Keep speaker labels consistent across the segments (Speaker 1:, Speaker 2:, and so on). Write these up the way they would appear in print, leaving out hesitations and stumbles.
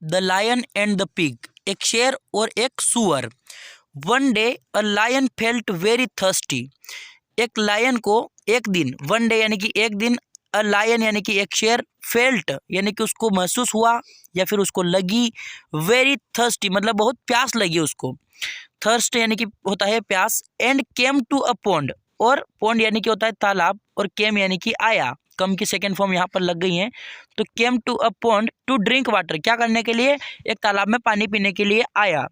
Speaker 1: The lion and the pig, एक शेर और एक सुअर। One day a lion felt very thirsty, एक लायन को एक दिन, वन डे यानी कि एक दिन, अ लायन यानी कि एक शेर, फेल्ट यानी कि उसको महसूस हुआ या फिर उसको लगी, वेरी थर्स्टी मतलब बहुत प्यास लगी उसको, थर्स्ट यानी कि होता है प्यास, and came to a pond, और पॉन्ड यानी कि होता है तालाब, और केम यानी कि आया, कम की सेकेंड फॉर्म यहाँ पर लग गई है, तो came to a pond to drink water, क्या करने के लिए, एक तालाब में पानी पीने के लिए आया।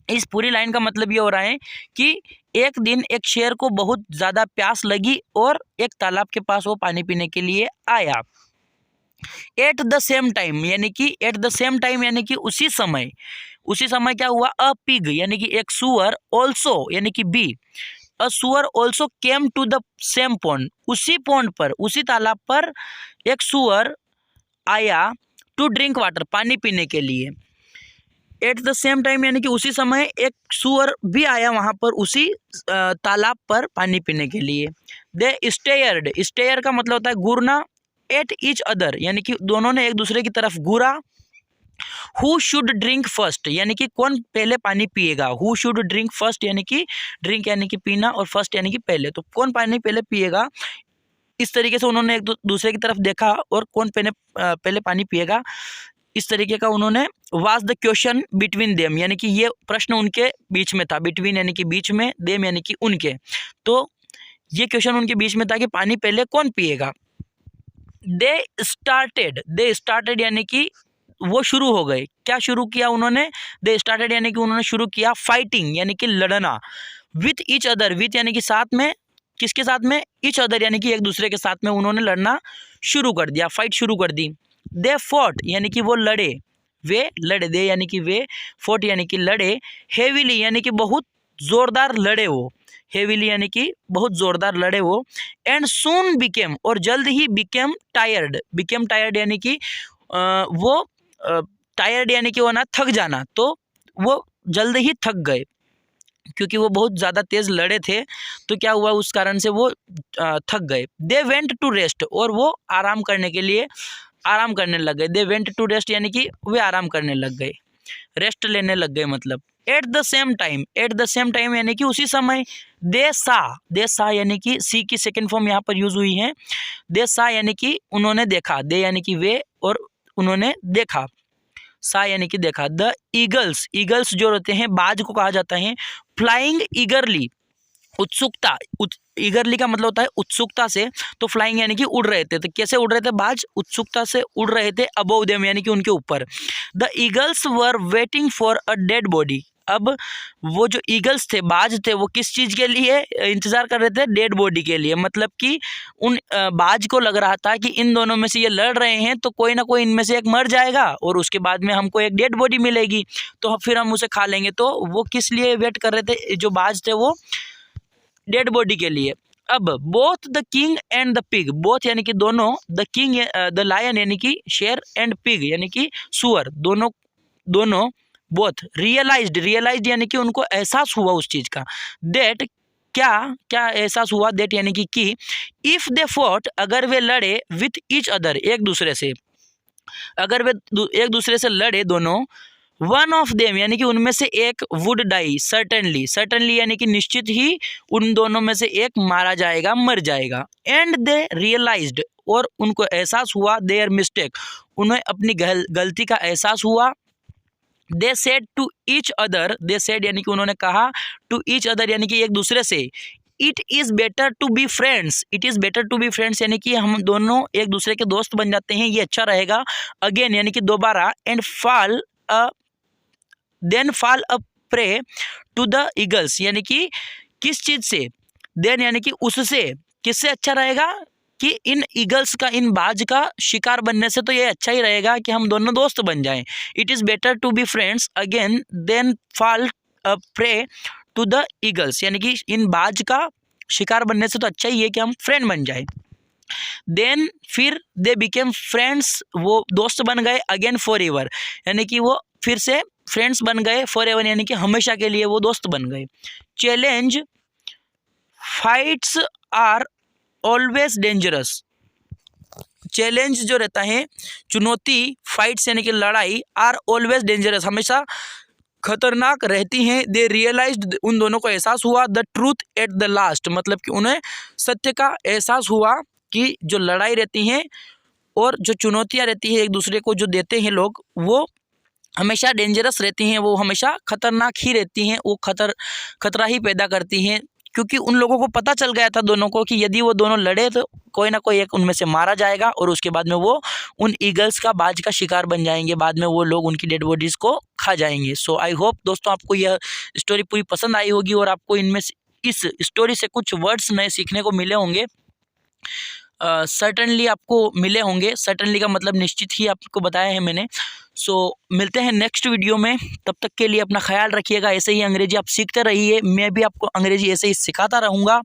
Speaker 1: इस पूरी लाइन का मतलब ये हो रहा है कि एक दिन एक शेर को बहुत ज़्यादा प्यास लगी और एक तालाब के पास वो पानी पीने के लिए आया। एट द सेम टाइम यानी कि एट द सेम टाइम यानी कि उसी समय, उसी समय क्या हुआ, अ पिग यानी कि एक सुअर, ऑल्सो यानी कि बी, अ सुअर also came to the same pond, उसी पॉन्ड पर, उसी तालाब पर एक सुअर आया, टू ड्रिंक वाटर पानी पीने के लिए। एट द सेम टाइम यानी कि उसी समय एक सुअर भी आया वहां पर उसी तालाब पर पानी पीने के लिए। दे स्टेयर्ड, स्टेयर का मतलब होता है घूरना, एट ईच अदर यानी कि दोनों ने एक दूसरे की तरफ घूरा। हु शुड ड्रिंक फर्स्ट यानी कि कौन पहले पानी पिएगा, हु शुड ड्रिंक फर्स्ट यानी कि ड्रिंक यानी कि पीना और फर्स्ट यानी कि पहले, तो कौन पानी पहले पिएगा, इस तरीके से उन्होंने एक दूसरे की तरफ देखा और कौन पहले पानी पिएगा, इस तरीके का उन्होंने, was the question between them यानी कि ये प्रश्न उनके बीच में था, बिटवीन यानी कि बीच में, देम यानी कि उनके, तो ये क्वेश्चन उनके बीच में था कि पानी पहले कौन पिएगा। दे स्टार्टेड यानी कि वो शुरू हो गए, क्या शुरू किया उन्होंने, दे स्टार्टेड यानी कि उन्होंने शुरू किया, फाइटिंग यानी कि लड़ना, विथ ईच अदर, विथ यानी कि साथ में, किसके साथ में, ईच अदर यानी कि एक दूसरे के साथ में उन्होंने लड़ना शुरू कर दिया, फाइट शुरू कर दी। दे फॉट यानी कि वो लड़े, वे लड़े, दे यानी कि वे, फॉट यानी कि लड़े, हेवीली यानी कि बहुत जोरदार लड़े वो, हेवीली यानी कि बहुत जोरदार लड़े वो, एंड सून बिकेम और जल्द ही बिकेम टायर्ड यानी कि वो टायर्ड यानी कि वो ना थक जाना, तो वो जल्द ही थक गए क्योंकि वो बहुत ज़्यादा तेज़ लड़े थे, तो क्या हुआ उस कारण से वो थक गए। दे वेंट टू रेस्ट और वो आराम करने के लिए आराम करने लग गए, दे वेंट टू रेस्ट यानी कि वे आराम करने लग गए, रेस्ट लेने लग गए मतलब। एट द सेम टाइम यानी कि उसी समय, दे सा यानी कि सी की सेकेंड फॉर्म यहाँ पर यूज हुई है, दे सा यानी कि उन्होंने देखा, दे यानी कि वे और उन्होंने देखा, सा यानी कि देखा। द ईगल्स जो रहते हैं बाज को कहा जाता है, फ्लाइंग ईगरली, उत्सुकता, ईगरली का मतलब होता है उत्सुकता से, तो फ्लाइंग यानी कि उड़ रहे थे, तो कैसे उड़ रहे थे, बाज उत्सुकता से उड़ रहे थे, अबव देम यानी कि उनके ऊपर। The eagles were waiting for a dead body, अब वो जो ईगल्स थे, बाज थे, वो किस चीज़ के लिए इंतजार कर रहे थे, डेड बॉडी के लिए, मतलब कि उन बाज को लग रहा था कि इन दोनों में से ये लड़ रहे हैं तो कोई ना कोई इनमें से एक मर जाएगा और उसके बाद में हमको एक डेड बॉडी मिलेगी, तो फिर हम उसे खा लेंगे, तो वो किस लिए वेट कर रहे थे, जो बाज थे वो डेड बॉडी के लिए। अब both the king and the pig, both यानी कि दोनों, द किंग द लायन यानी कि शेर, एंड पिग यानी कि सुअर, दोनों बोथ रियलाइज्ड यानी कि उनको एहसास हुआ उस चीज का, दैट क्या एहसास हुआ, दैट यानी कि इफ दे फॉट अगर वे लड़े, विथ ईच अदर एक दूसरे से, अगर वे एक दूसरे से लड़े दोनों, वन ऑफ देम यानी कि उनमें से एक वुड डाई, सर्टनली यानी कि निश्चित ही उन दोनों में से एक मारा जाएगा, मर जाएगा। एंड दे रियलाइज्ड और उनको एहसास हुआ, देयर मिस्टेक, उन्हें अपनी गलती का एहसास हुआ। They said to each other, they said यानी कि उन्होंने कहा, टू ईच अदर यानी कि एक दूसरे से, it is better to be friends, it is better to be friends यानी कि हम दोनों एक दूसरे के दोस्त बन जाते हैं, ये अच्छा रहेगा। अगेन यानी कि दोबारा, and fall a prey to the eagles यानी कि किस चीज से, देन यानी कि उससे, किससे अच्छा रहेगा, कि इन ईगल्स का, इन बाज का शिकार बनने से तो ये अच्छा ही रहेगा कि हम दोनों दोस्त बन जाएं। It is better to be friends again than fall a prey to the eagles यानी कि इन बाज का शिकार बनने से तो अच्छा ही है कि हम फ्रेंड बन जाए। देन फिर दे बिकेम फ्रेंड्स, वो दोस्त बन गए, अगेन फॉर एवर यानी कि वो फिर से फ्रेंड्स बन गए, फॉर एवर यानी कि हमेशा के लिए वो दोस्त बन गए। Challenge fights are always dangerous, challenge जो रहता है, चुनौती, फाइट्स यानी कि लड़ाई, आर ऑलवेज डेंजरस, हमेशा खतरनाक रहती हैं। दे रियलाइज्ड, उन दोनों को एहसास हुआ, the truth at the last, मतलब कि उन्हें सत्य का एहसास हुआ कि जो लड़ाई रहती है और जो चुनौतियाँ रहती है एक दूसरे को जो देते हैं लोग, वो हमेशा डेंजरस रहती हैं, वो हमेशा खतरनाक ही रहती हैं, वो खतरा ही पैदा करती हैं। क्योंकि उन लोगों को पता चल गया था दोनों को कि यदि वो दोनों लड़े तो कोई ना कोई एक उनमें से मारा जाएगा और उसके बाद में वो उन ईगल्स का, बाज का शिकार बन जाएंगे, बाद में वो लोग उनकी डेड बॉडीज़ को खा जाएंगे। सो आई होप दोस्तों आपको यह स्टोरी पूरी पसंद आई होगी और आपको इनमें से, इस स्टोरी से कुछ वर्ड्स नए सीखने को मिले होंगे। सर्टनली आपको मिले होंगे, सर्टनली का मतलब निश्चित ही आपको बताया है मैंने। सो मिलते हैं नेक्स्ट वीडियो में, तब तक के लिए अपना ख्याल रखिएगा। ऐसे ही अंग्रेजी आप सीखते रहिए, मैं भी आपको अंग्रेजी ऐसे ही सिखाता रहूँगा।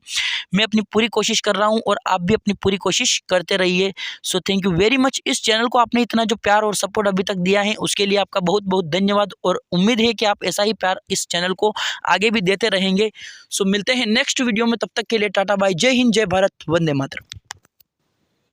Speaker 1: मैं अपनी पूरी कोशिश कर रहा हूँ और आप भी अपनी पूरी कोशिश करते रहिए। So thank you very much. इस चैनल को आपने इतना जो प्यार और सपोर्ट अभी तक दिया है उसके लिए आपका बहुत बहुत धन्यवाद और उम्मीद है कि आप ऐसा ही प्यार इस चैनल को आगे भी देते रहेंगे। सो मिलते हैं नेक्स्ट वीडियो में, तब तक के लिए टाटा बाय, जय हिंद, जय भारत, वंदे मातरम।